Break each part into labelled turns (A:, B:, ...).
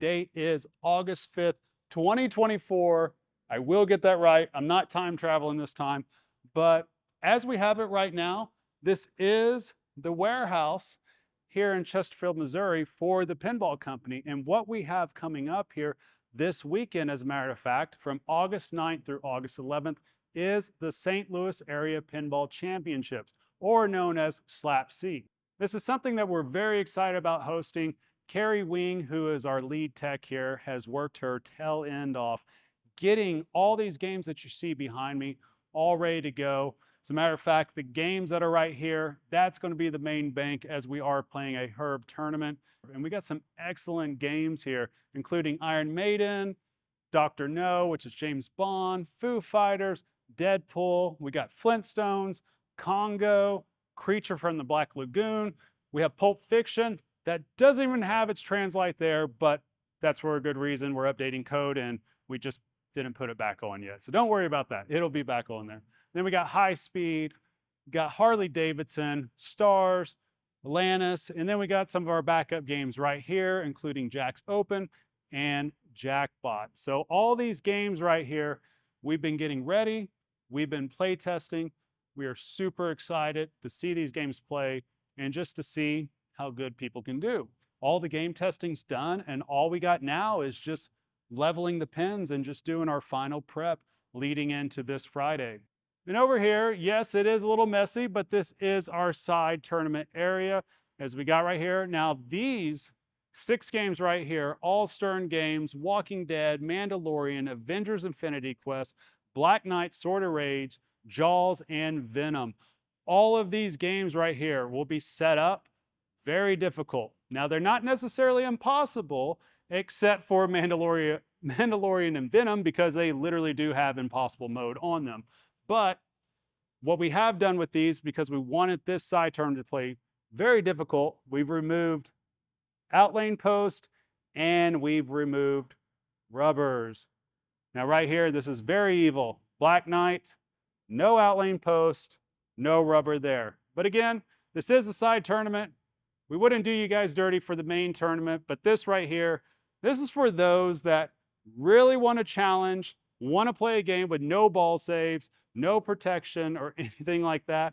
A: Date is August 5th, 2024. I will get that right. I'm not time traveling this time. But as we have it right now, this is the warehouse here in Chesterfield, Missouri for the pinball company. And what we have coming up here this weekend, as a matter of fact, from August 9th through August 11th, is the St. Louis Area Pinball Championships, or known as SLAPC. This is something that we're very excited about hosting. Carrie Wing, who is our lead tech here, has worked her tail end off getting all these games that you see behind me all ready to go. As a matter of fact, the games that are right here, that's going to be the main bank as we are playing a Herb tournament. And we got some excellent games here, including Iron Maiden, Dr. No, which is James Bond, Foo Fighters, Deadpool. We got Flintstones, Congo, Creature from the Black Lagoon. We have Pulp Fiction. That doesn't even have its translate there, but that's for a good reason. We're updating code and we just didn't put it back on yet. So don't worry about that. It'll be back on there. Then we got High Speed, got Harley Davidson, Stars, Atlantis, and then we got some of our backup games right here, including Jack's Open and Jackbot. So all these games right here, we've been getting ready, we've been play testing. We are super excited to see these games play and just to see how good people can do. All the game testing's done, and all we got now is just leveling the pins and just doing our final prep leading into this Friday. And over here, yes, it is a little messy, but this is our side tournament area as we got right here. Now these 6 games right here, all Stern games, Walking Dead, Mandalorian, Avengers Infinity Quest, Black Knight, Sword of Rage, Jaws, and Venom. All of these games right here will be set up very difficult. Now they're not necessarily impossible, except for Mandalorian and Venom, because they literally do have impossible mode on them. But what we have done with these, because we wanted this side tournament to play very difficult, we've removed outlane post and we've removed rubbers. Now right here, this is very evil. Black Knight, no outlane post, no rubber there. But again, this is a side tournament. We wouldn't do you guys dirty for the main tournament, but this right here, this is for those that really want to challenge, want to play a game with no ball saves, no protection, or anything like that.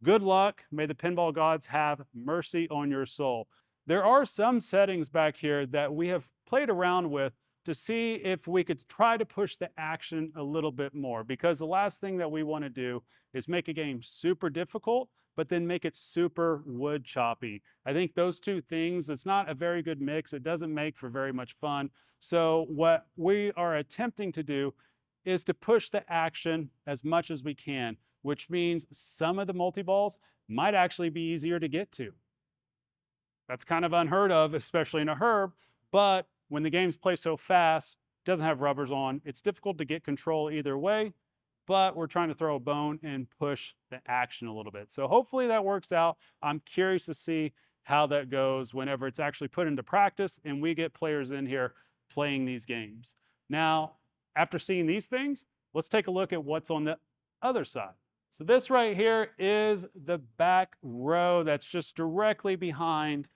A: Good luck. May the pinball gods have mercy on your soul. There are some settings back here that we have played around with to see if we could try to push the action a little bit more, because the last thing that we want to do is make a game super difficult, but then make it super wood choppy. I think those two things, it's not a very good mix. It doesn't make for very much fun. So what we are attempting to do is to push the action as much as we can, which means some of the multi-balls might actually be easier to get to. That's kind of unheard of, especially in a Herb, but when the games play so fast, doesn't have rubbers on, it's difficult to get control either way, but we're trying to throw a bone and push the action a little bit. So hopefully that works out. I'm curious to see how that goes whenever it's actually put into practice and we get players in here playing these games. Now, after seeing these things, let's take a look at what's on the other side. So this right here is the back row that's just directly behind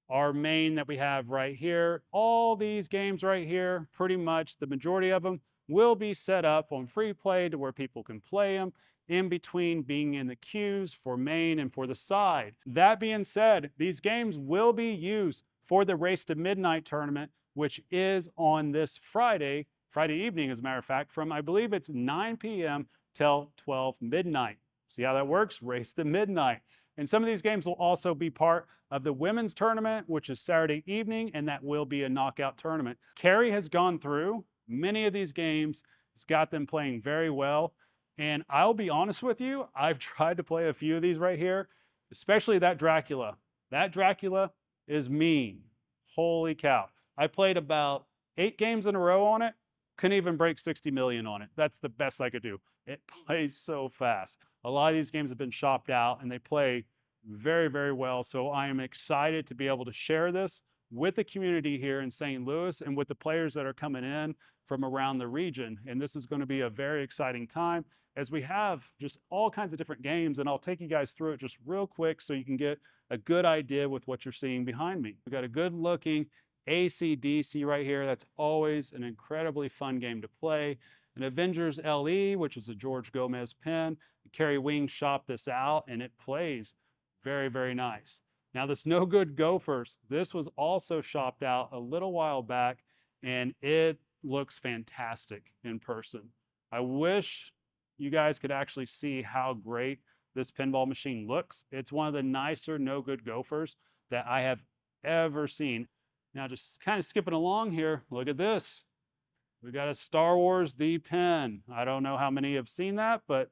A: our main that we have right here. All these games right here, pretty much the majority of them will be set up on free play to where people can play them in between being in the queues for main and for the side. That being said, these games will be used for the Race to Midnight tournament, which is on this Friday evening, as a matter of fact, from I believe it's 9 p.m. till 12 midnight. See how that works? Race to Midnight. And some of these games will also be part of the women's tournament, which is Saturday evening, and that will be a knockout tournament. Carrie has gone through many of these games. It's got them playing very well. And I'll be honest with you, I've tried to play a few of these right here, especially that Dracula. That Dracula is mean. Holy cow. I played about 8 games in a row on it. Couldn't even break 60 million on it. That's the best I could do. It plays so fast. A lot of these games have been shopped out and they play very, very well. So I am excited to be able to share this with the community here in St. Louis and with the players that are coming in from around the region. And this is going to be a very exciting time as we have just all kinds of different games. And I'll take you guys through it just real quick so you can get a good idea with what you're seeing behind me. We've got a good looking AC/DC right here. That's always an incredibly fun game to play. An Avengers LE, which is a George Gomez pin. Kerry Wing shopped this out, and it plays very, very nice. Now, this No Good Gophers, this was also shopped out a little while back, and it looks fantastic in person. I wish you guys could actually see how great this pinball machine looks. It's one of the nicer No Good Gophers that I have ever seen. Now, just kind of skipping along here, look at this. We got a Star Wars The Pen. I don't know how many have seen that, but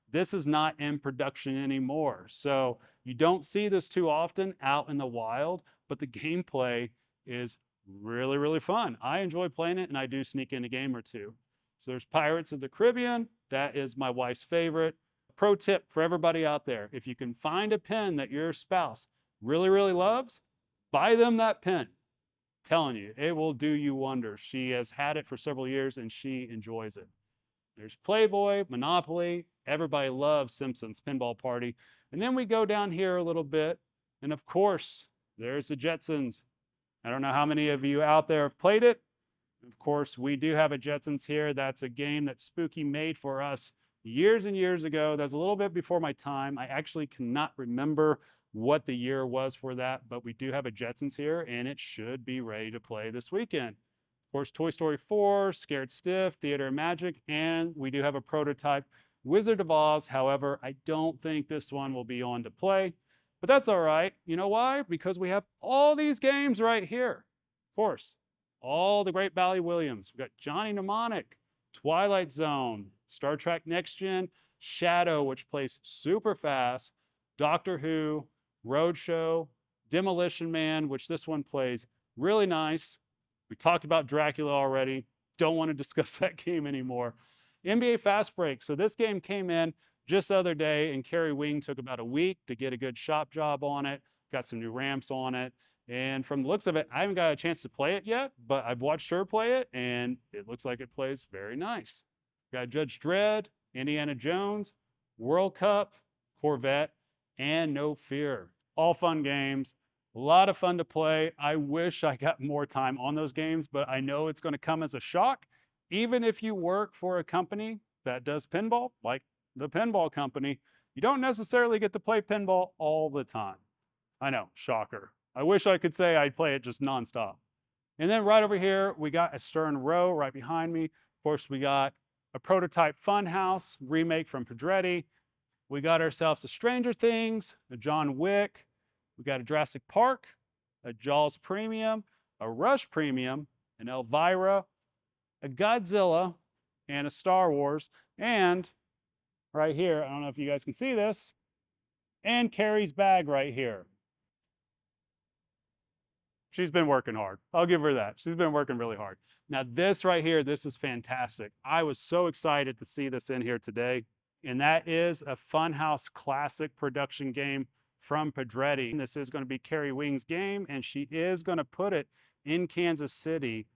A: this is not in production anymore. So you don't see this too often out in the wild, but the gameplay is really, really fun. I enjoy playing it, and I do sneak in a game or two. So there's Pirates of the Caribbean. That is my wife's favorite. Pro tip for everybody out there, if you can find a pen that your spouse really, really loves, buy them that pen. Telling you, it will do you wonders. She has had it for several years and she enjoys it. There's Playboy, Monopoly. Everybody loves Simpsons Pinball Party. And then we go down here a little bit, and of course, there's the Jetsons. I don't know how many of you out there have played it. Of course, we do have a Jetsons here. That's a game that Spooky made for us years and years ago. That's a little bit before my time. I actually cannot remember what the year was for that, but we do have a Jetsons here, and it should be ready to play this weekend. Of course, Toy Story 4, Scared Stiff, Theater of Magic, and we do have a prototype Wizard of Oz. However, I don't think this one will be on to play, but that's all right. You know why? Because we have all these games right here. Of course, all the great Bally Williams. We've got Johnny Mnemonic, Twilight Zone, Star Trek Next Gen, Shadow, which plays super fast, Doctor Who, Roadshow, Demolition Man, which this one plays really nice. We talked about Dracula already. Don't want to discuss that game anymore. NBA Fast Break. So this game came in just the other day, and Kerry Wing took about a week to get a good shop job on it. Got some new ramps on it. And from the looks of it, I haven't got a chance to play it yet, but I've watched her play it, and it looks like it plays very nice. Got Judge Dredd, Indiana Jones, World Cup, Corvette, and No Fear. All fun games, a lot of fun to play. I wish I got more time on those games, but I know it's going to come as a shock. Even if you work for a company that does pinball, like the pinball company, you don't necessarily get to play pinball all the time. I know, shocker. I wish I could say I'd play it just nonstop. And then right over here, we got a Stern Row right behind me. Of course, we got a prototype Funhouse remake from Pedretti. We got ourselves a Stranger Things, a John Wick. We got a Jurassic Park, a Jaws Premium, a Rush Premium, an Elvira, a Godzilla, and a Star Wars. And right here, I don't know if you guys can see this, and Carrie's bag right here. She's been working hard. I'll give her that. She's been working really hard. Now this right here, this is fantastic. I was so excited to see this in here today. And that is a Funhouse classic production game from Pedretti. This is going to be Kerry Wing's game, and she is going to put it in Kansas City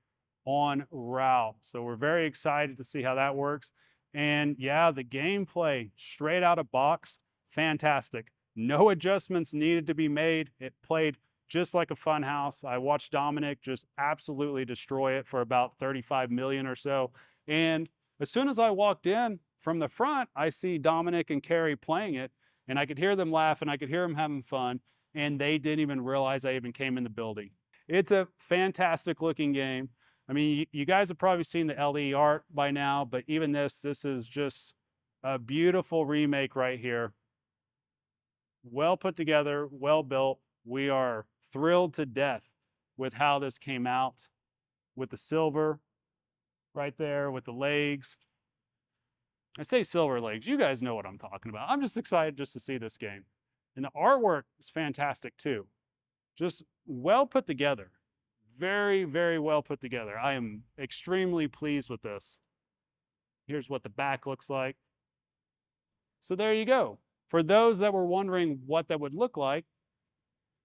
A: on route. So we're very excited to see how that works. And yeah, the gameplay straight out of box, fantastic. No adjustments needed to be made. It played just like a Funhouse. I watched Dominic just absolutely destroy it for about 35 million or so. And as soon as I walked in from the front, I see Dominic and Kerry playing it, and I could hear them laugh and I could hear them having fun, and they didn't even realize I even came in the building. It's a fantastic looking game. I mean, you guys have probably seen the LE art by now, but even this is just a beautiful remake right here. Well put together, well built. We are thrilled to death with how this came out, with the silver right there, with the legs. I say silver legs, you guys know what I'm talking about. I'm just excited just to see this game. And the artwork is fantastic too. Just well put together. Very, very well put together. I am extremely pleased with this. Here's what the back looks like. So there you go. For those that were wondering what that would look like,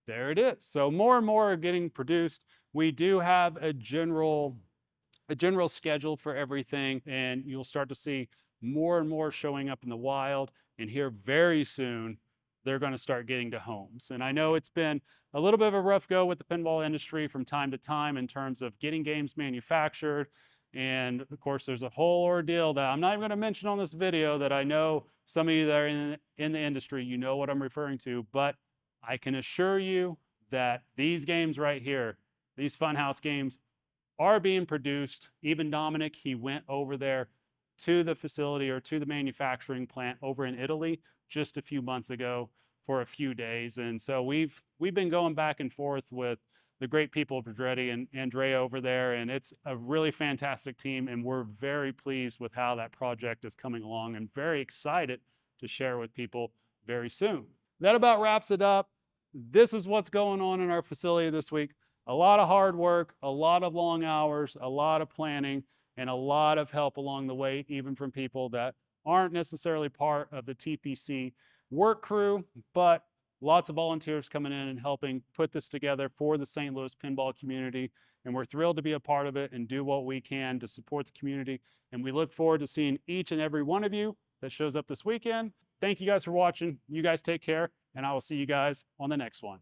A: there it is. So more and more are getting produced. We do have a general schedule for everything, and you'll start to see more and more showing up in the wild. And here very soon, they're going to start getting to homes. And I know it's been a little bit of a rough go with the pinball industry from time to time in terms of getting games manufactured. And of course, there's a whole ordeal that I'm not even going to mention on this video that I know some of you that are in the industry, you know what I'm referring to. But I can assure you that these games right here, these Funhouse games, are being produced. Even Dominic, he went over there to the facility or to the manufacturing plant over in Italy just a few months ago for a few days. And so we've been going back and forth with the great people of Pedretti and Andrea over there, and it's a really fantastic team, and we're very pleased with how that project is coming along and very excited to share with people very soon. That about wraps it up. This is what's going on in our facility this week. A lot of hard work, a lot of long hours, a lot of planning, and a lot of help along the way, even from people that aren't necessarily part of the TPC work crew, but lots of volunteers coming in and helping put this together for the St. Louis pinball community. And we're thrilled to be a part of it and do what we can to support the community. And we look forward to seeing each and every one of you that shows up this weekend. Thank you guys for watching. You guys take care, and I will see you guys on the next one.